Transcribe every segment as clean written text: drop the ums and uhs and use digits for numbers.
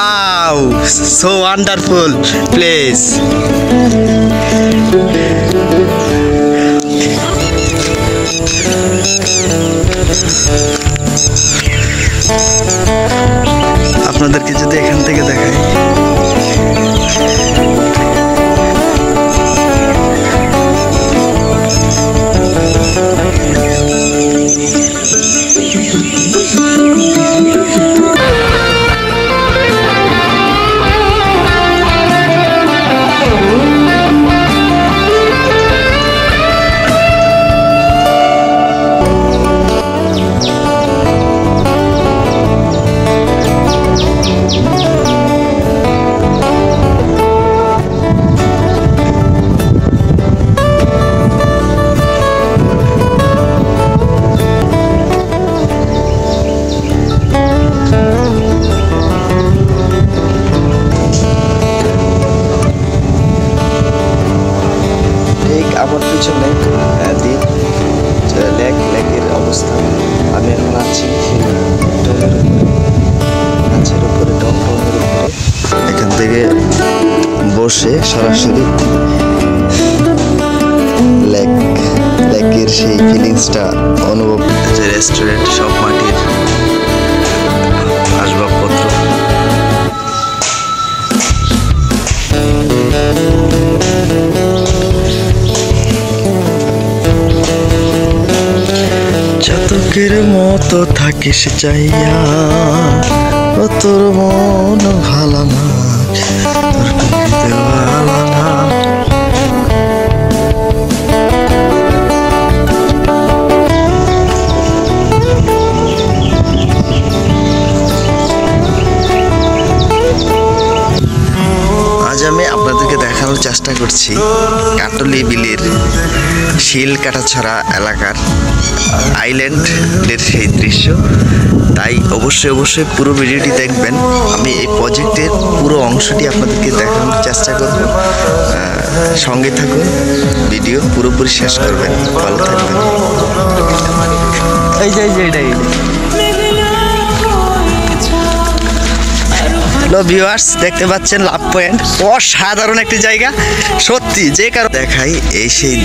Wow, so wonderful place. আপনাদেরকে যদি এখান থেকে দেখাই, আমার পিছনে দ্বীপ লেকের অবস্থান। আমি এখন আছি ডোমের উপরে, গাছের উপরে, ডোমের উপরে। এখান থেকে বসে সরাসরি লেকের সেই ফিলিংসটা অনুভব। যে রেস্টুরেন্ট, সব মাটির আসবাবপত্র। চাতকের মতো থাকিস চাইয়া, ও তোর মন ভালো না, তোর ভালো না। আজ আমি আপনাদেরকে দেখানোর চেষ্টা করছি কাটলি বিলের শিলকাটাছড়া এলাকার আইল্যান্ডের সেই দৃশ্য। তাই অবশ্যই পুরো ভিডিওটি দেখবেন। আমি এই প্রজেক্টের পুরো অংশটি আপনাদেরকে দেখানোর চেষ্টা করব। সঙ্গে থাকুন, ভিডিও পুরোপুরি শেষ করবেন। ভালো থাকবেন। হ্যালো ভিউয়ার্স, দেখতে পাচ্ছেন লাভ পয়েন্ট, অসাধারণ একটি জায়গা সত্যি। যে কারণ দেখাই এই সেই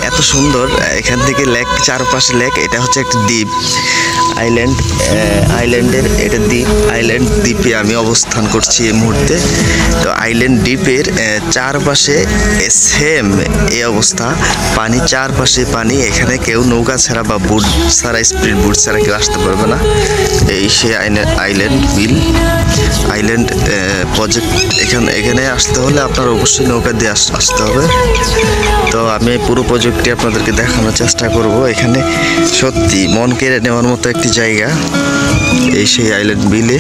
এত সুন্দর, এখান থেকে লেক, চারপাশে লেক। এটা হচ্ছে একটি দ্বীপ, আইল্যান্ডের এটা দ্বীপ। আইল্যান্ড দ্বীপে আমি অবস্থান করছি এই মুহূর্তে। তো আইল্যান্ড দ্বীপের চারপাশে সেম এই অবস্থা, পানি, চারপাশে পানি। এখানে কেউ নৌকা ছাড়া বা বুট ছাড়া, স্পিড বুট ছাড়া কেউ আসতে পারবে না। এই সেই আইল্যান্ড বিল, আইল্যান্ড প্রজেক্ট। এখানে আসতে হলে আপনার অবশ্যই নৌকা দিয়ে আসতে হবে। তো আমি পুরো প্রজেক্টটি আপনাদেরকে দেখানোর চেষ্টা করব। এখানে সত্যি মন কেড়ে নেওয়ার মতো একটি জায়গা এই সেই আইল্যান্ড বিলে।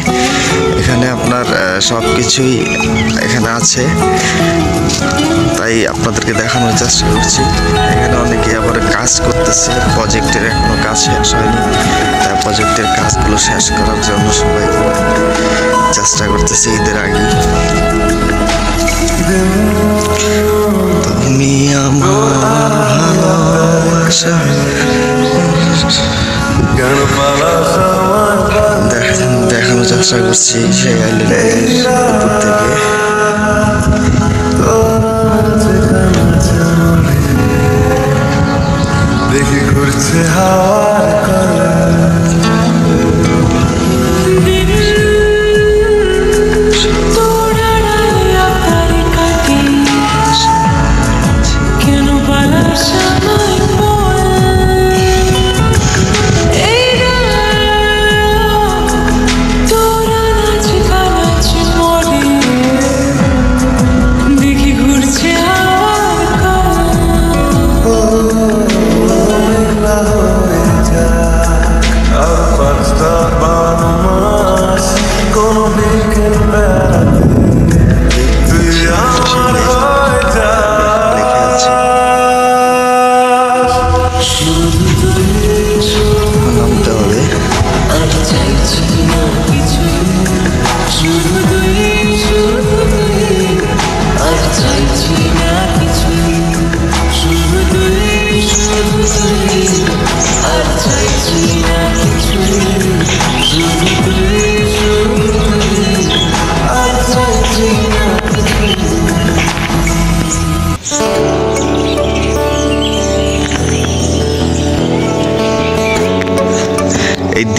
এখানে আপনার সব কিছুই এখানে আছে, তাই আপনাদেরকে দেখানোর চেষ্টা করছি। এখানে অনেকে আবার কাজ করতেছে, প্রজেক্টের এখনো কাজ শেষ হয়নি। তাই প্রজেক্টের কাজগুলো শেষ করার জন্য সবাই চেষ্টা করতেছে ঈদের আগে। তুমি আমার ভালোবাসা, দেখানোর চেষ্টা করছি সেই আইল্যান্ডের উপর থেকে। দেখি ঘুরছে হাওয়ার কলা,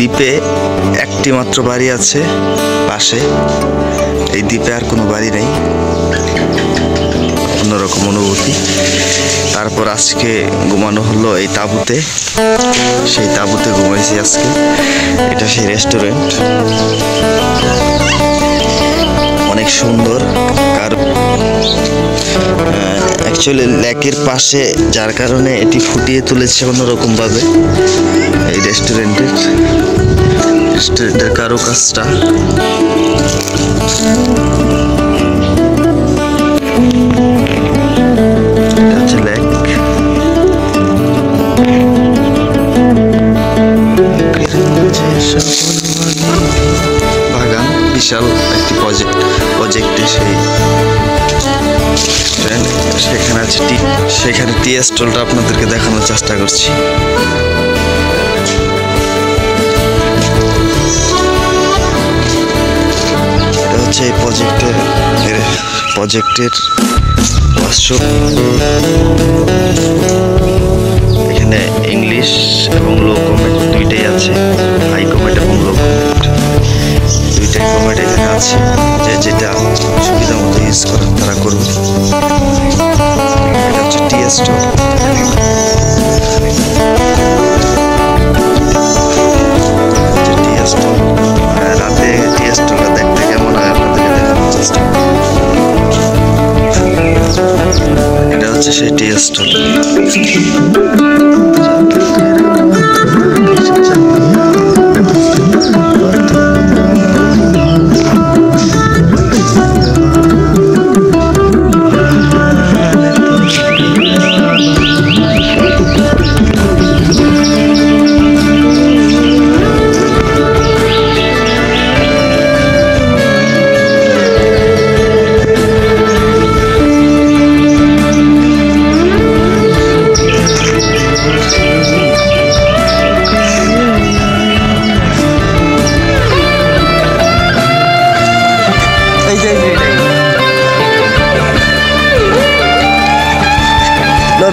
দ্বীপে একটি মাত্র বাড়ি আছে পাশে, এই দ্বীপে আর কোনো বাড়ি নেই। অন্যরকম অনুভূতি। তারপর আজকে ঘুমানো হলো এই তাঁবুতে, সেই তাঁবুতে ঘুমাইছি আজকে। এটা সেই রেস্টুরেন্ট, অনেক সুন্দর। কারণ অ্যাকচুয়ালি লেকের পাশে, যার কারণে এটি ফুটিয়ে তুলেছে অন্যরকম ভাবে এই রেস্টুরেন্টের কারুকাজটা। এটা হচ্ছে লেক। বাগান, বিশাল একটি প্রজেক্টে সেই সেখানে আছে সেখানে টি স্টলটা আপনাদেরকে দেখানোর চেষ্টা করছি। এটা হচ্ছে এই প্রজেক্টের ওয়ার্কশপ। এখানে ইংলিশ এবং লো কমেন্ট দুইটাই আছে, হাই কমেন্ট এবং লো কমেন্ট দুইটাই কমেন্ট এখানে আছে। যেটা সুবিধা মতো ইউজ করেন তারা করবে। এটা হচ্ছে টি স্টল। রাতে টি স্টলটা দেখতে কেমন হয় আপনাদেরকে দেখানোর চেষ্টা করব। এটা হচ্ছে সেই টি স্টল।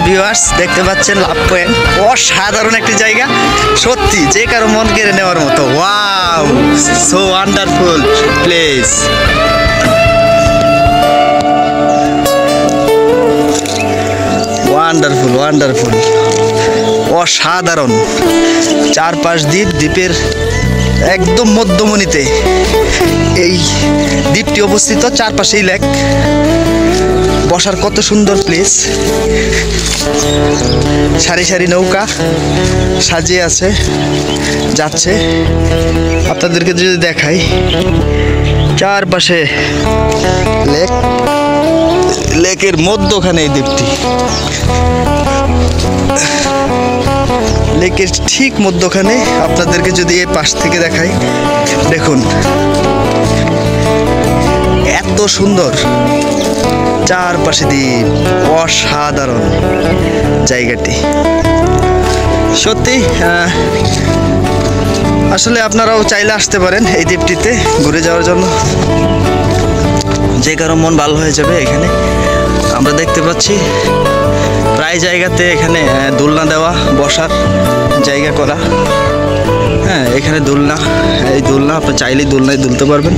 ভিউয়ার্স দেখতে পাচ্ছেন লাভ পয়েন্ট, অসাধারণ একটি জায়গা সত্যি, যে কারো মন কেড়ে নেওয়ার মতো। Wow, so wonderful place. Wonderful, অসাধারণ। চারপাশ দ্বীপের একদম মধ্যমণিতে এই দ্বীপটি অবস্থিত, চারপাশেই লেক। বসার কত সুন্দর প্লেস, সারি সারি নৌকা সাজিয়ে আছে, যাচ্ছে। আপনাদেরকে যদি দেখাই, চারপাশে লেকের মধ্যখানে এই দ্বীপটি, লেকের ঠিক মধ্যখানে। আপনাদেরকে যদি এই পাশ থেকে দেখাই, দেখুন এত সুন্দর, চারপাশে দ্বীপ, অসাধারণ জায়গাটি সত্যি। আসলে আপনারাও চাইলে আসতে পারেন এই দ্বীপটিতে ঘুরে যাওয়ার জন্য, যে কারো মন ভালো হয়ে যাবে। এখানে আমরা দেখতে পাচ্ছি প্রায় জায়গাতে এখানে দোলনা দেওয়া, বসার জায়গা করা। হ্যাঁ, এখানে দোলনা, এই দোলনা আপনি চাইলেই দোলনায় দুলতে পারবেন।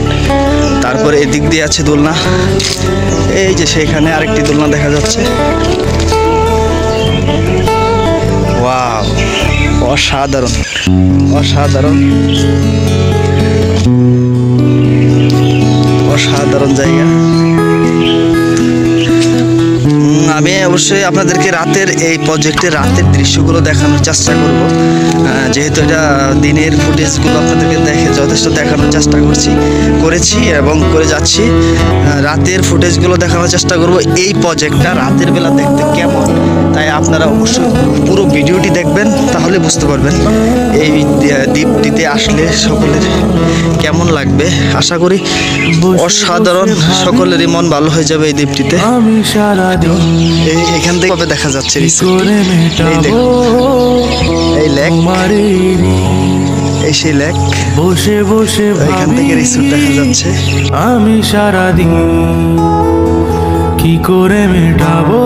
তারপরে এদিক দিয়ে আছে দোলনা, এই যে সেখানে আরেকটি দোলনা দেখা যাচ্ছে। ওয়াও, অসাধারণ জায়গা। আমি অবশ্যই আপনাদেরকে রাতের এই প্রজেক্টের রাতের দৃশ্যগুলো দেখানোর চেষ্টা করব, যেহেতু এটা দিনের ফুটেজগুলো আপনাদেরকে যথেষ্ট দেখানোর চেষ্টা করেছি এবং করে যাচ্ছি। রাতের ফুটেজগুলো দেখানোর চেষ্টা করব, এই প্রজেক্টটা রাতের বেলা দেখতে কেমন। তাই আপনারা অবশ্যই পুরো ভিডিওটি দেখবেন, তাহলে বুঝতে পারবেন এই দ্বীপটিতে আসলে সকলের কেমন লাগবে। আশা করি অসাধারণ, সকলেরই মন ভালো হয়ে যাবে এই দ্বীপটিতে। এখান থেকে দেখা যাচ্ছে এই লেক, এই সেই লেক, বসে বসে এখান থেকে রিসোর্ট দেখা যাচ্ছে। আমি সারাদিন কি করে মেটাবো